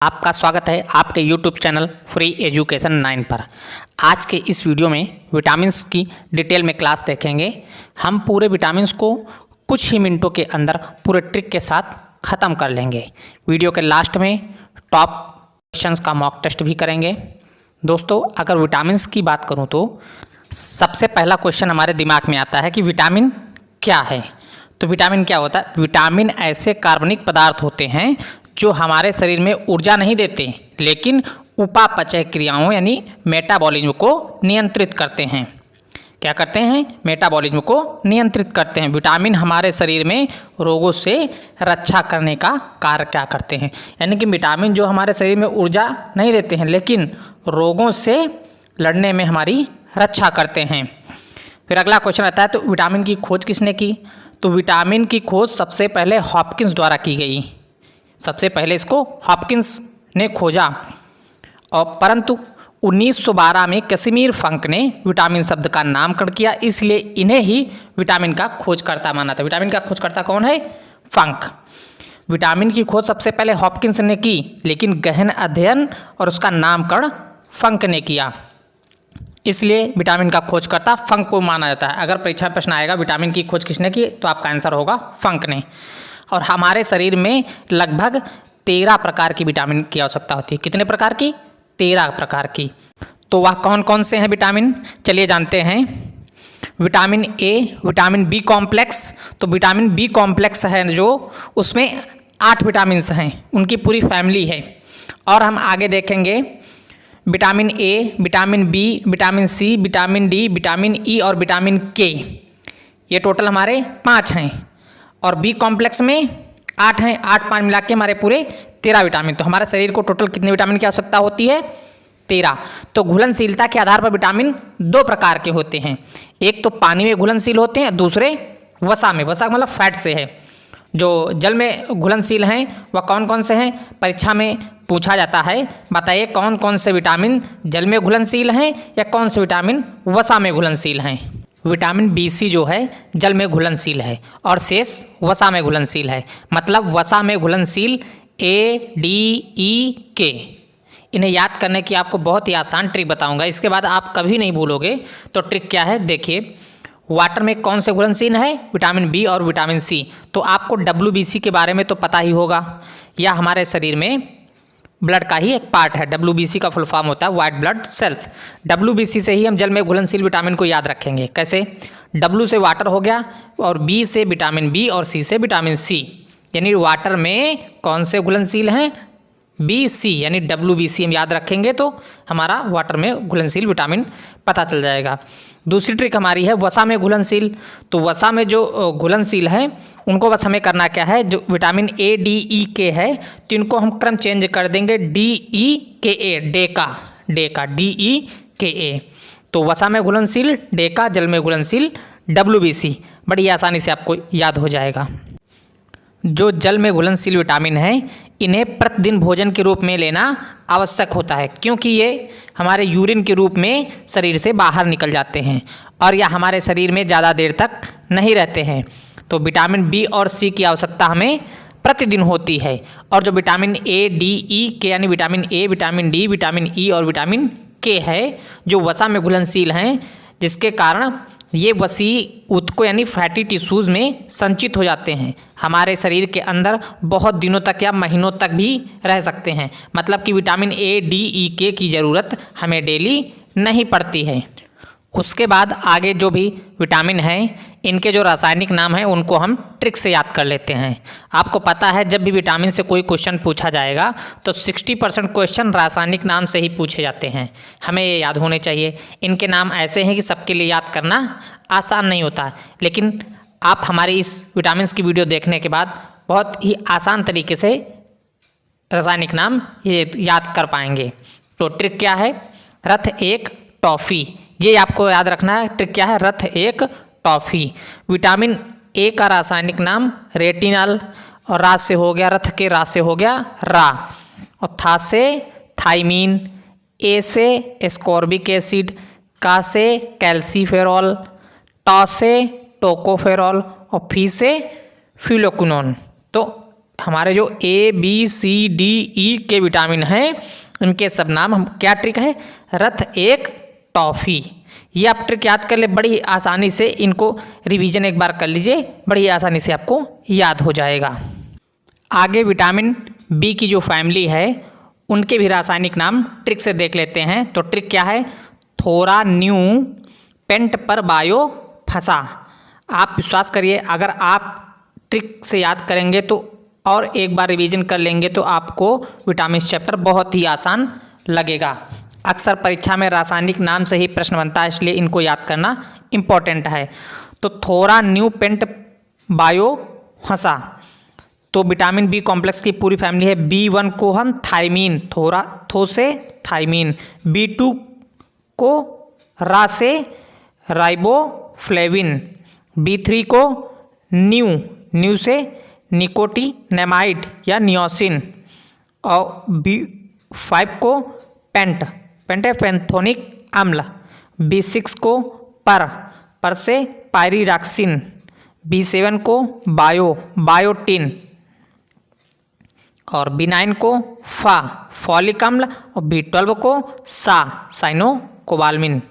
आपका स्वागत है आपके YouTube चैनल फ्री एजुकेशन 9 पर। आज के इस वीडियो में विटामिन्स की डिटेल में क्लास देखेंगे। हम पूरे विटामिन्स को कुछ ही मिनटों के अंदर पूरे ट्रिक के साथ ख़त्म कर लेंगे। वीडियो के लास्ट में टॉप क्वेश्चंस का मॉक टेस्ट भी करेंगे। दोस्तों, अगर विटामिन्स की बात करूँ तो सबसे पहला क्वेश्चन हमारे दिमाग में आता है कि विटामिन क्या है। तो विटामिन क्या होता है? विटामिन ऐसे कार्बनिक पदार्थ होते हैं जो हमारे शरीर में ऊर्जा नहीं देते, लेकिन उपापचय क्रियाओं यानी मेटाबॉलिज्म को नियंत्रित करते हैं। क्या करते हैं? मेटाबॉलिज्म को नियंत्रित करते हैं। विटामिन हमारे शरीर में रोगों से रक्षा करने का कार्य क्या करते हैं, यानी कि विटामिन जो हमारे शरीर में ऊर्जा नहीं देते हैं, लेकिन रोगों से लड़ने में हमारी रक्षा करते हैं। फिर अगला क्वेश्चन आता है, तो विटामिन की खोज किसने की? तो विटामिन की खोज सबसे पहले हॉपकिंस द्वारा की गई। सबसे पहले इसको हॉपकिंस ने खोजा, और परंतु 1912 में कैसिमिर फंक ने विटामिन शब्द का नामकरण किया, इसलिए इन्हें ही विटामिन का खोजकर्ता माना था। विटामिन का खोजकर्ता कौन है? फंक। विटामिन की खोज सबसे पहले हॉपकिंस ने की, लेकिन गहन अध्ययन और उसका नामकरण फंक ने किया, इसलिए विटामिन का खोजकर्ता फंक को माना जाता है। अगर परीक्षा में प्रश्न आएगा विटामिन की खोज किसने की, तो आपका आंसर होगा फंक ने। और हमारे शरीर में लगभग 13 प्रकार की विटामिन की आवश्यकता होती है। कितने प्रकार की? 13 प्रकार की। तो वह कौन कौन से हैं विटामिन, चलिए जानते हैं। Vitamin A, vitamin B complex. तो विटामिन बी कॉम्प्लेक्स है जो, उसमें 8 विटामिन हैं, उनकी पूरी फैमिली है। और हम आगे देखेंगे vitamin A, vitamin B, vitamin C, vitamin D, vitamin E और विटामिन के। ये टोटल हमारे 5 हैं, और बी कॉम्प्लेक्स में 8 हैं। 8 मिला के हमारे पूरे 13 विटामिन। तो हमारे शरीर को टोटल कितने विटामिन की आवश्यकता होती है? 13। तो घुलनशीलता के आधार पर विटामिन 2 प्रकार के होते हैं। एक तो पानी में घुलनशील होते हैं, दूसरे वसा में। वसा मतलब फैट से है। जो जल में घुलनशील हैं वह कौन कौन से हैं? परीक्षा में पूछा जाता है, बताइए कौन कौन से विटामिन जल में घुलनशील हैं या कौन से विटामिन वसा में घुलनशील हैं। विटामिन बी सी जो है जल में घुलनशील है और शेष वसा में घुलनशील है। मतलब वसा में घुलनशील ए, डी, ई, के। इन्हें याद करने की आपको बहुत ही आसान ट्रिक बताऊंगा, इसके बाद आप कभी नहीं भूलोगे। तो ट्रिक क्या है, देखिए। वाटर में कौन से घुलनशील है? विटामिन बी और विटामिन सी। तो आपको WBC के बारे में तो पता ही होगा। यह हमारे शरीर में ब्लड का ही एक पार्ट है। WBC का फुल फॉर्म होता है वाइट ब्लड सेल्स। WBC से ही हम जल में घुलनशील विटामिन को याद रखेंगे। कैसे? W से वाटर हो गया, और B से विटामिन बी और C से विटामिन सी। यानी वाटर में कौन से घुलनशील हैं? BC, यानी WBC हम याद रखेंगे तो हमारा वाटर में घुलनशील विटामिन पता चल जाएगा। दूसरी ट्रिक हमारी है वसा में घुलनशील। तो वसा में जो घुलनशील है उनको बस हमें करना क्या है, जो विटामिन ए, डी, ई, के है, तो इनको हम क्रम चेंज कर देंगे, डी, ई, के, ए, डेका, डी, ई, के, ए। तो वसा में घुलनशील डेका, जल में घुलनशील WBC। बड़ी आसानी से आपको याद हो जाएगा। जो जल में घुलनशील विटामिन है इन्हें प्रतिदिन भोजन के रूप में लेना आवश्यक होता है, क्योंकि ये हमारे यूरिन के रूप में शरीर से बाहर निकल जाते हैं और यह हमारे शरीर में ज़्यादा देर तक नहीं रहते हैं। तो विटामिन बी और सी की आवश्यकता हमें प्रतिदिन होती है। और जो विटामिन ए, डी, ई, के, यानी vitamin A, vitamin D, vitamin E और विटामिन के है, जो वसा में घुलनशील हैं, जिसके कारण ये वसी ऊतकों यानी फैटी टिश्यूज़ में संचित हो जाते हैं। हमारे शरीर के अंदर बहुत दिनों तक या महीनों तक भी रह सकते हैं। मतलब कि विटामिन ए, डी, ई, के की ज़रूरत हमें डेली नहीं पड़ती है। उसके बाद आगे जो भी विटामिन हैं इनके जो रासायनिक नाम हैं उनको हम ट्रिक से याद कर लेते हैं। आपको पता है जब भी विटामिन से कोई क्वेश्चन पूछा जाएगा तो 60% क्वेश्चन रासायनिक नाम से ही पूछे जाते हैं। हमें ये याद होने चाहिए। इनके नाम ऐसे हैं कि सबके लिए याद करना आसान नहीं होता, लेकिन आप हमारी इस विटामिन की वीडियो देखने के बाद बहुत ही आसान तरीके से रासायनिक नाम ये याद कर पाएंगे। तो ट्रिक क्या है? रथ एक टॉफ़ी, ये आपको याद रखना है। ट्रिक क्या है? रथ एक टॉफ़ी। विटामिन ए का रासायनिक नाम रेटिनल, और रात से हो गया, रथ के रात से हो गया रा, और था से थाइमीन, ए से एस्कॉर्बिक एसिड, का से कैल्सीफेरॉल, टॉ से टोकोफेरॉल और फी से फिलोक्विनोन। तो हमारे जो A B C D E के विटामिन हैं इनके सब नाम हम क्या ट्रिक है, रथ एक टॉफ़ी। ये आप ट्रिक याद कर ले, बड़ी आसानी से इनको रिवीजन एक बार कर लीजिए, बड़ी आसानी से आपको याद हो जाएगा। आगे विटामिन बी की जो फैमिली है उनके भी रासायनिक नाम ट्रिक से देख लेते हैं। तो ट्रिक क्या है, थोरा न्यू पेंट पर बायो फंसा। आप विश्वास करिए, अगर आप ट्रिक से याद करेंगे तो और एक बार रिवीजन कर लेंगे तो आपको विटामिन चैप्टर बहुत ही आसान लगेगा। अक्सर परीक्षा में रासायनिक नाम से ही प्रश्न बनता है, इसलिए इनको याद करना इम्पोर्टेंट है। तो थोरा न्यू पेंट बायो फंसा, तो विटामिन बी कॉम्प्लेक्स की पूरी फैमिली है। B1 को हम थायमीन, थो से थायमीन, B2 को रा से राइबोफ्लेविन, B3 को न्यू से निकोटिनेमाइड या नियोसिन, और B5 को पेंटेफेंथोनिक अम्ल, B6 को पर से पायरिरॉक्सिन, B7 को बायोटिन, और B9 को फॉलिक अम्ल, और B12 को साइनोकोबाल्मिन,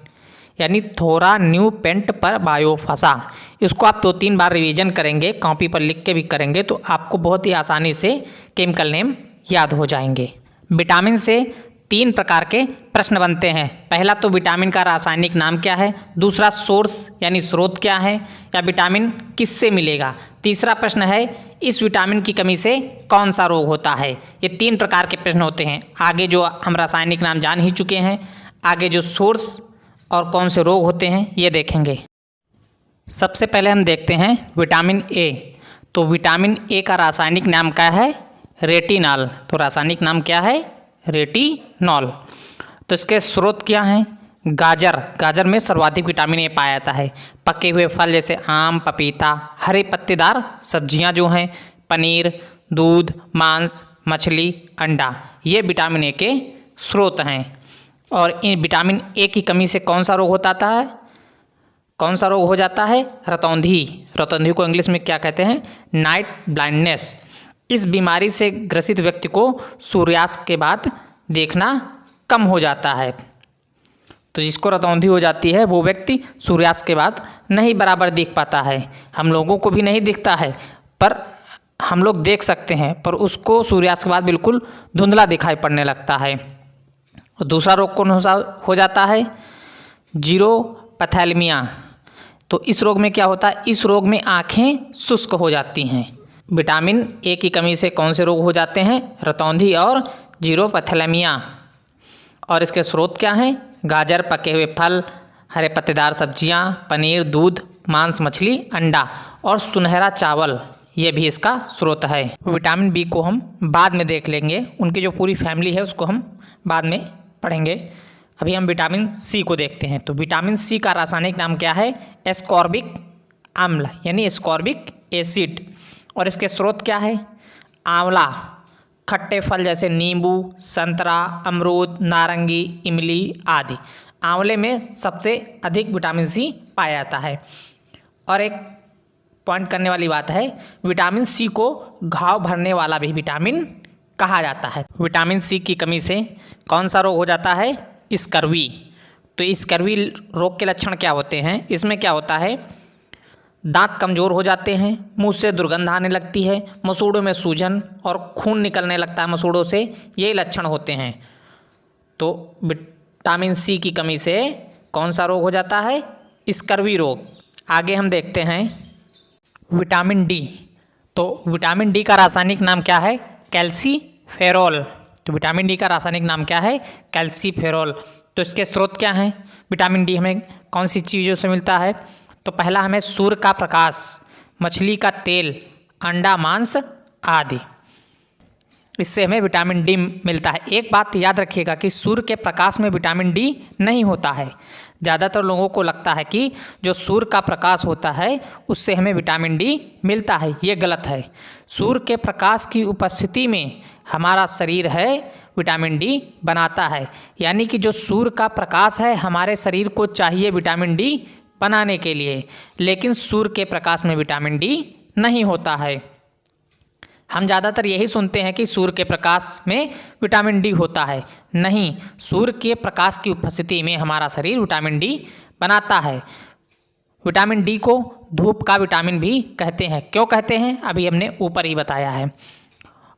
यानी थोरा न्यू पेंट पर बायो फंसा। इसको आप 2-3 बार रिवीजन करेंगे, कॉपी पर लिख के भी करेंगे तो आपको बहुत ही आसानी से केमिकल नेम याद हो जाएंगे। विटामिन से 3 प्रकार के प्रश्न बनते हैं। पहला तो विटामिन का रासायनिक नाम क्या है, दूसरा सोर्स यानी स्रोत क्या है, या विटामिन किससे मिलेगा। तीसरा प्रश्न है इस विटामिन की कमी से कौन सा रोग होता है। ये 3 प्रकार के प्रश्न होते हैं। आगे जो हम रासायनिक नाम जान ही चुके हैं, आगे जो सोर्स और कौन से रोग होते हैं ये देखेंगे। सबसे पहले हम देखते हैं विटामिन ए। तो विटामिन ए का रासायनिक नाम क्या है, रेटिनॉल। तो रासायनिक नाम क्या है, रेटिनॉल। तो इसके स्रोत क्या हैं, गाजर में सर्वाधिक विटामिन ए पाया जाता है। पके हुए फल जैसे आम, पपीता, हरे पत्तेदार सब्जियां जो हैं, पनीर, दूध, मांस, मछली, अंडा, ये विटामिन ए के स्रोत हैं। और इन विटामिन ए की कमी से कौन सा रोग हो जाता है, रतौंधी को इंग्लिश में क्या कहते हैं, नाइट ब्लाइंडनेस। इस बीमारी से ग्रसित व्यक्ति को सूर्यास्त के बाद देखना कम हो जाता है। तो जिसको रतौंधी हो जाती है वो व्यक्ति सूर्यास्त के बाद नहीं बराबर देख पाता है। हम लोगों को भी नहीं दिखता है, पर हम लोग देख सकते हैं, पर उसको सूर्यास्त के बाद बिल्कुल धुंधला दिखाई पड़ने लगता है। और दूसरा रोग कौन हो जाता है, जीरोपैथेलमिया। तो इस रोग में क्या होता है, इस रोग में आँखें शुष्क हो जाती हैं। विटामिन ए की कमी से कौन से रोग हो जाते हैं, रतौंधी और जीरोपैथेलमिया। और इसके स्रोत क्या हैं, गाजर, पके हुए फल, हरे पत्तेदार सब्जियां, पनीर, दूध, मांस, मछली, अंडा और सुनहरा चावल, ये भी इसका स्रोत है। विटामिन बी को हम बाद में देख लेंगे, उनकी जो पूरी फैमिली है उसको हम बाद में पढ़ेंगे। अभी हम विटामिन सी को देखते हैं। तो विटामिन सी का रासायनिक नाम क्या है, एस्कॉर्बिक अम्ल यानी एस्कॉर्बिक एसिड। और इसके स्रोत क्या है, आंवला, खट्टे फल जैसे नींबू, संतरा, अमरूद, नारंगी, इमली आदि। आंवले में सबसे अधिक विटामिन सी पाया जाता है। और एक पॉइंट करने वाली बात है, विटामिन सी को घाव भरने वाला भी विटामिन कहा जाता है। विटामिन सी की कमी से कौन सा रोग हो जाता है, स्कर्वी। तो स्कर्वी रोग के लक्षण क्या होते हैं, इसमें क्या होता है, दांत कमज़ोर हो जाते हैं, मुंह से दुर्गंध आने लगती है, मसूड़ों में सूजन और खून निकलने लगता है मसूड़ों से, ये लक्षण होते हैं। तो विटामिन सी की कमी से कौन सा रोग हो जाता है, स्कर्वी रोग। आगे हम देखते हैं विटामिन डी। तो विटामिन डी का रासायनिक नाम क्या है, कैल्सीफेरॉल। तो विटामिन डी का रासायनिक नाम क्या है, कैल्सीफेरॉल। तो इसके स्रोत क्या हैं, विटामिन डी हमें कौन सी चीज़ों से मिलता है। तो पहला हमें सूर्य का प्रकाश, मछली का तेल, अंडा, मांस आदि, इससे हमें विटामिन डी मिलता है। एक बात याद रखिएगा कि सूर्य के प्रकाश में विटामिन डी नहीं होता है। ज़्यादातर लोगों को लगता है कि जो सूर्य का प्रकाश होता है उससे हमें विटामिन डी मिलता है, ये गलत है। सूर्य के प्रकाश की उपस्थिति में हमारा शरीर है विटामिन डी बनाता है, यानी कि जो सूर्य का प्रकाश है हमारे शरीर को चाहिए विटामिन डी बनाने के लिए, लेकिन सूर्य के प्रकाश में विटामिन डी नहीं होता है। हम ज़्यादातर यही सुनते हैं कि सूर्य के प्रकाश में विटामिन डी होता है। नहीं, सूर्य के प्रकाश की उपस्थिति में हमारा शरीर विटामिन डी बनाता है। विटामिन डी को धूप का विटामिन भी कहते हैं। क्यों कहते हैं, अभी हमने ऊपर ही बताया है।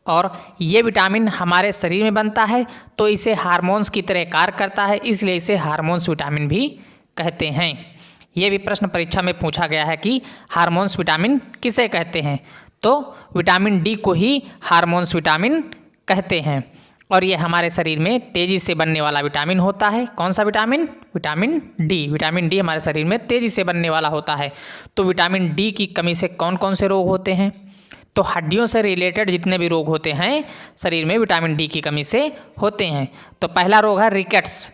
और ये विटामिन हमारे शरीर में बनता है तो इसे हार्मोन्स की तरह कार्य करता है, इसलिए इसे हार्मोन्स विटामिन भी कहते हैं। ये भी प्रश्न परीक्षा में पूछा गया है कि हार्मोन्स विटामिन किसे कहते हैं, तो विटामिन डी को ही हार्मोन्स विटामिन कहते हैं। और ये हमारे शरीर में तेज़ी से बनने वाला विटामिन होता है। कौन सा vitamin? Vitamin D. Vitamin D हमारे शरीर में तेज़ी से बनने वाला होता है। तो विटामिन डी की कमी से कौन कौन से रोग होते हैं? तो हड्डियों से रिलेटेड जितने भी रोग होते हैं शरीर में विटामिन डी की कमी से होते हैं। तो पहला रोग है रिकेट्स।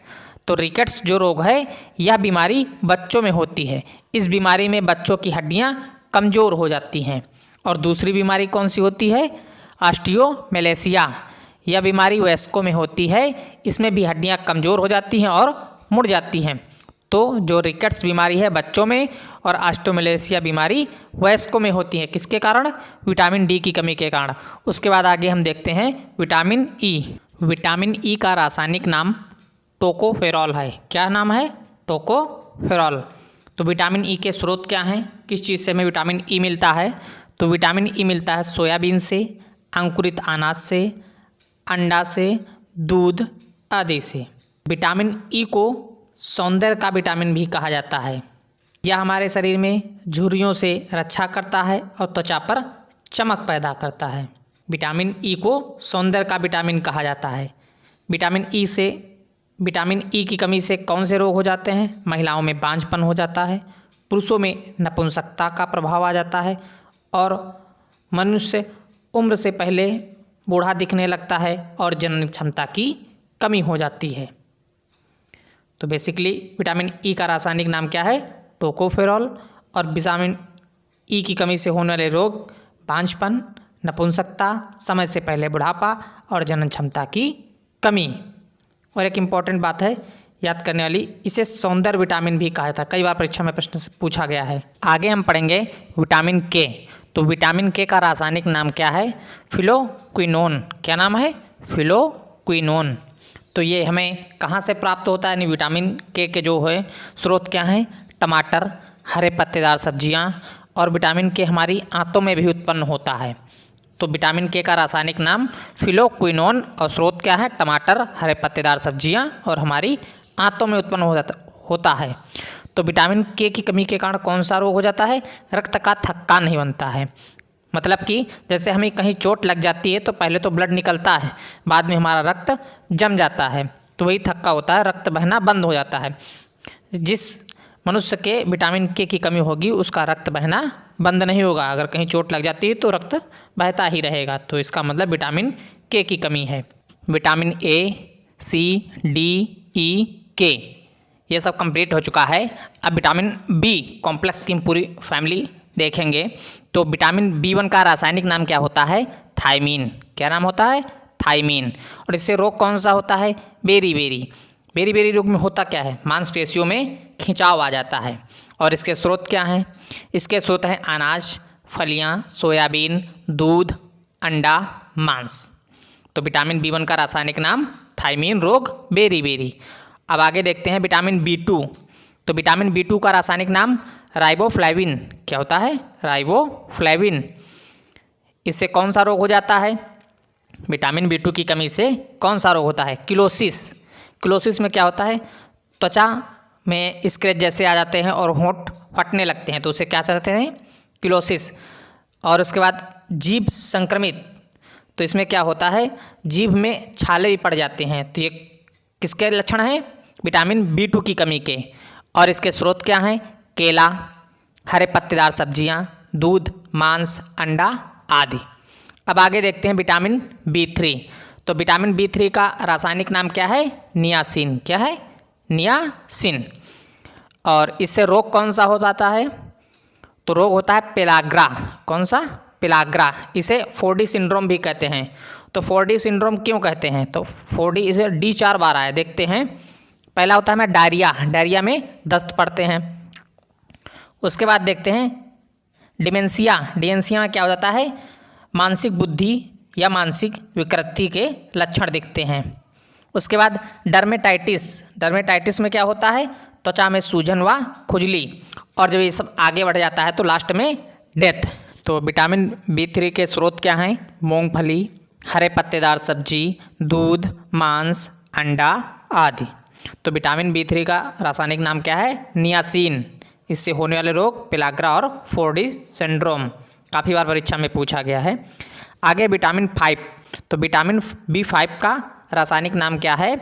तो रिकेट्स जो रोग है यह बीमारी बच्चों में होती है। इस बीमारी में बच्चों की हड्डियाँ कमज़ोर हो जाती हैं। और दूसरी बीमारी कौन सी होती है? ऑस्टियोमेलेसिया। यह बीमारी वयस्कों में होती है। इसमें भी हड्डियाँ कमज़ोर हो जाती हैं और मुड़ जाती हैं। तो जो रिकेट्स बीमारी है बच्चों में और ऑस्टियोमेलेसिया बीमारी वयस्कों में होती है। किसके कारण? विटामिन डी की कमी के कारण। उसके बाद आगे हम देखते हैं विटामिन ई। विटामिन ई का रासायनिक नाम टोकोफेरॉल है। क्या नाम है? टोकोफेरॉल। तो विटामिन ई के स्रोत क्या हैं? किस चीज़ से हमें विटामिन ई मिलता है? तो विटामिन ई मिलता है सोयाबीन से, अंकुरित अनाज से, अंडा से, दूध आदि से। विटामिन ई को सौंदर्य का विटामिन भी कहा जाता है। यह हमारे शरीर में झुर्रियों से रक्षा करता है और त्वचा पर चमक पैदा करता है। विटामिन ई को सौंदर्य का विटामिन कहा जाता है। विटामिन ई की कमी से कौन से रोग हो जाते हैं? महिलाओं में बांझपन हो जाता है, पुरुषों में नपुंसकता का प्रभाव आ जाता है और मनुष्य उम्र से पहले बूढ़ा दिखने लगता है और जनन क्षमता की कमी हो जाती है। तो बेसिकली विटामिन ई का रासायनिक नाम क्या है? टोकोफेरॉल। और विटामिन ई की कमी से होने वाले रोग बांझपन, नपुंसकता, समय से पहले बुढ़ापा और जनन क्षमता की कमी। और एक इम्पॉर्टेंट बात है याद करने वाली, इसे सौंदर्य विटामिन भी कहा था। कई बार परीक्षा में प्रश्न से पूछा गया है। आगे हम पढ़ेंगे विटामिन के। तो विटामिन के का रासायनिक नाम क्या है? फिलोक्विनोन। क्या नाम है? फिलोक्विनोन। तो ये हमें कहाँ से प्राप्त होता है? यानी विटामिन के जो है स्रोत क्या हैं? टमाटर, हरे पत्तेदार सब्जियाँ और विटामिन के हमारी आंतों में भी उत्पन्न होता है। तो विटामिन के का रासायनिक नाम फिलोक्विनोन और स्रोत क्या है? टमाटर, हरे पत्तेदार सब्जियाँ और हमारी आंतों में उत्पन्न होता है। तो विटामिन के की कमी के कारण कौन सा रोग हो जाता है? रक्त का थक्का नहीं बनता है। मतलब कि जैसे हमें कहीं चोट लग जाती है तो पहले तो ब्लड निकलता है, बाद में हमारा रक्त जम जाता है, तो वही थक्का होता है, रक्त बहना बंद हो जाता है। जिस मनुष्य के विटामिन के की कमी होगी उसका रक्त बहना बंद नहीं होगा। अगर कहीं चोट लग जाती है तो रक्त बहता ही रहेगा। तो इसका मतलब विटामिन के की कमी है। विटामिन ए, सी, डी, ई, के ये सब कंप्लीट हो चुका है। अब विटामिन बी कॉम्प्लेक्स की पूरी फैमिली देखेंगे। तो विटामिन B1 का रासायनिक नाम क्या होता है? थायमीन। क्या नाम होता है? थायमीन। और इससे रोग कौन सा होता है? बेरी रोग में होता क्या है? मांसपेशियों में खिंचाव आ जाता है। और इसके स्रोत क्या हैं? इसके स्रोत हैं अनाज, फलियां, सोयाबीन, दूध, अंडा, मांस। तो विटामिन B1 का रासायनिक नाम थायमीन, रोग बेरी। अब आगे देखते हैं विटामिन B2। तो विटामिन B2 का रासायनिक नाम राइबोफ्लेविन। क्या होता है? राइबोफ्लेविन। इससे कौन सा रोग हो जाता है? विटामिन B2 की कमी से कौन सा रोग होता है? किलोसिस। किलोसिस में क्या होता है? त्वचा में स्क्रैच जैसे आ जाते हैं और होंठ फटने लगते हैं, तो उसे क्या कहते हैं? किलोसिस। और उसके बाद जीभ संक्रमित। तो इसमें क्या होता है? जीभ में छाले भी पड़ जाते हैं। तो ये किसके लक्षण हैं? विटामिन B2 की कमी के। और इसके स्रोत क्या हैं? केला, हरे पत्तेदार सब्जियां, दूध, मांस, अंडा आदि। अब आगे देखते हैं विटामिन B3। तो विटामिन B3 का रासायनिक नाम क्या है? नियासिन। क्या है? नियासिन। और इससे रोग कौन सा हो जाता है? तो रोग होता है पेलाग्रा। कौन सा? पेलाग्रा। इसे 4D सिंड्रोम भी कहते हैं। तो 4D सिंड्रोम क्यों कहते हैं? तो 4D इसे D 4 बार आया। देखते हैं। पहला होता है हमें डायरिया में दस्त पड़ते हैं। उसके बाद देखते हैं डिमेंशिया में क्या हो जाता है? मानसिक बुद्धि या मानसिक विकृति के लक्षण दिखते हैं। उसके बाद डर्मेटाइटिस में क्या होता है, त्वचा में सूजन व खुजली, और जब ये सब आगे बढ़ जाता है तो लास्ट में डेथ। तो विटामिन B3 के स्रोत क्या हैं, मूंगफली, हरे पत्तेदार सब्जी, दूध, मांस, अंडा आदि। तो विटामिन B3 का रासायनिक नाम क्या है, नियासिन। इससे होने वाले रोग पेलाग्रा और 4D सिंड्रोम, काफ़ी बार परीक्षा में पूछा गया है। आगे विटामिन 5, तो विटामिन B5 का रासायनिक नाम क्या है,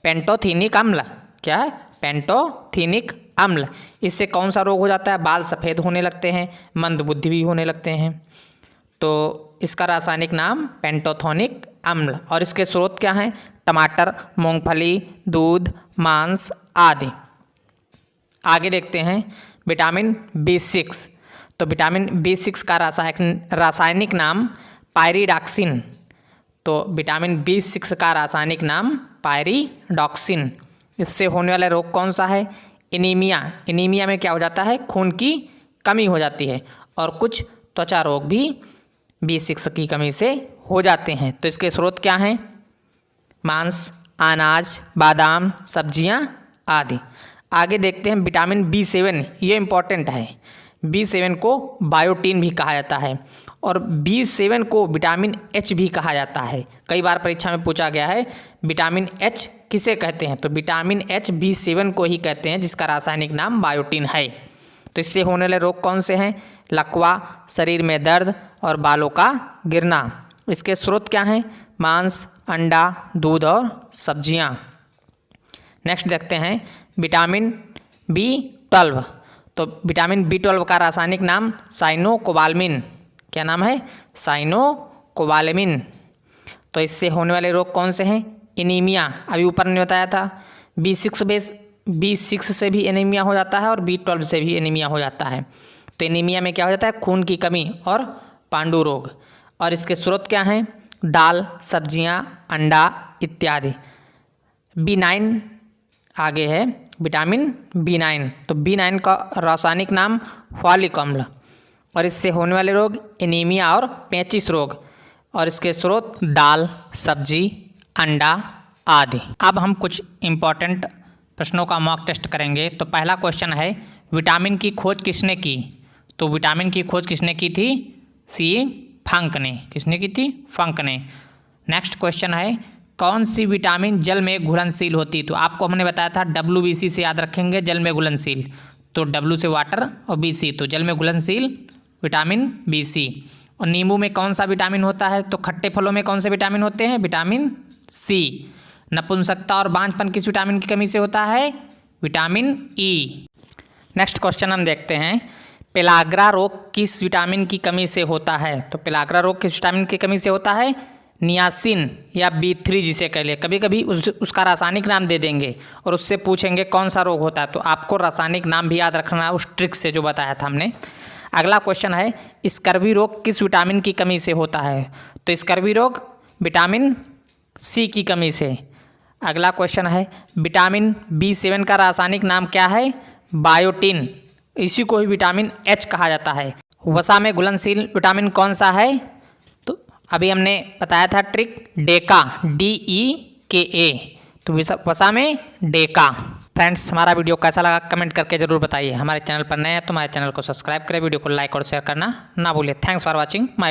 पेंटोथेनिक अम्ल। क्या है, पेंटोथेनिक अम्ल। इससे कौन सा रोग हो जाता है, बाल सफ़ेद होने लगते हैं, मंदबुद्धि भी होने लगते हैं। तो इसका रासायनिक नाम पेंटोथेनिक अम्ल। और इसके स्रोत क्या हैं, टमाटर, मूंगफली, दूध, मांस आदि। आगे देखते हैं विटामिन B6, तो विटामिन B6 का रासायनिक नाम पायरिडॉक्सिन। तो विटामिन B6 का रासायनिक नाम पायरिडॉक्सिन। इससे होने वाला रोग कौन सा है, एनीमिया में क्या हो जाता है, खून की कमी हो जाती है, और कुछ त्वचा रोग भी B6 की कमी से हो जाते हैं। तो इसके स्रोत क्या हैं, मांस, अनाज, बादाम, सब्जियां आदि। आगे देखते हैं विटामिन B7, ये इम्पॉर्टेंट है। B7 को बायोटीन भी कहा जाता है, और B7 को विटामिन H भी कहा जाता है। कई बार परीक्षा में पूछा गया है विटामिन H किसे कहते हैं, तो विटामिन H B7 को ही कहते हैं, जिसका रासायनिक नाम बायोटीन है। तो इससे होने वाले रोग कौन से हैं, लकवा, शरीर में दर्द और बालों का गिरना। इसके स्रोत क्या हैं, मांस, अंडा, दूध और सब्जियां। नेक्स्ट देखते हैं विटामिन B12, तो विटामिन B12 का रासायनिक नाम साइनोकोबालमिन। क्या नाम है, साइनोकोबालमिन। तो इससे होने वाले रोग कौन से हैं, एनीमिया, अभी ऊपर ने बताया था। B6 से भी एनीमिया हो जाता है और B12 से भी एनीमिया हो जाता है। तो एनीमिया में क्या हो जाता है, खून की कमी और पांडु रोग। और इसके स्रोत क्या हैं, दाल, सब्जियां, अंडा इत्यादि। B9 आगे है विटामिन B9, तो B9 का रासायनिक नाम फॉलिक अम्ल, और इससे होने वाले रोग एनीमिया और पेचिश रोग। और इसके स्रोत दाल, सब्जी, अंडा आदि। अब हम कुछ इम्पॉर्टेंट प्रश्नों का मॉक टेस्ट करेंगे। तो पहला क्वेश्चन है, विटामिन की खोज किसने की, तो विटामिन की खोज किसने की थी, C. फंक ने। किसने की थी, फंक ने। नेक्स्ट क्वेश्चन है, कौन सी विटामिन जल में घुलनशील होती, तो आपको हमने बताया था WBC से याद रखेंगे, जल में घुलनशील। तो W से वाटर और BC, तो जल में घुलनशील विटामिन BC। और नींबू में कौन सा विटामिन होता है, तो खट्टे फलों में कौन से विटामिन होते हैं, विटामिन C। नपुंसकता और बांझपन किस विटामिन की कमी से होता है, विटामिन E। नेक्स्ट क्वेश्चन हम देखते हैं, पेलाग्रा रोग किस विटामिन की कमी से होता है, तो पेलाग्रा रोग किस विटामिन की कमी से होता है, नियासिन या B3 जिसे कह ले। कभी कभी उसका रासायनिक नाम दे देंगे और उससे पूछेंगे कौन सा रोग होता है, तो आपको रासायनिक नाम भी याद रखना है उस ट्रिक से जो बताया था हमने। अगला क्वेश्चन है, स्कर्वी रोग किस विटामिन की कमी से होता है, तो स्कर्वी रोग विटामिन C की कमी से। अगला क्वेश्चन है, विटामिन B7 का रासायनिक नाम क्या है, बायोटीन। इसी को ही विटामिन H कहा जाता है। वसा में घुलनशील विटामिन कौन सा है, तो अभी हमने बताया था ट्रिक, डेका, DEKA। तो वसा में डेका। फ्रेंड्स, हमारा वीडियो कैसा लगा कमेंट करके ज़रूर बताइए। हमारे चैनल पर नए हैं तो हमारे चैनल को सब्सक्राइब करें, वीडियो को लाइक और शेयर करना ना भूलें। Thanks for watching my video.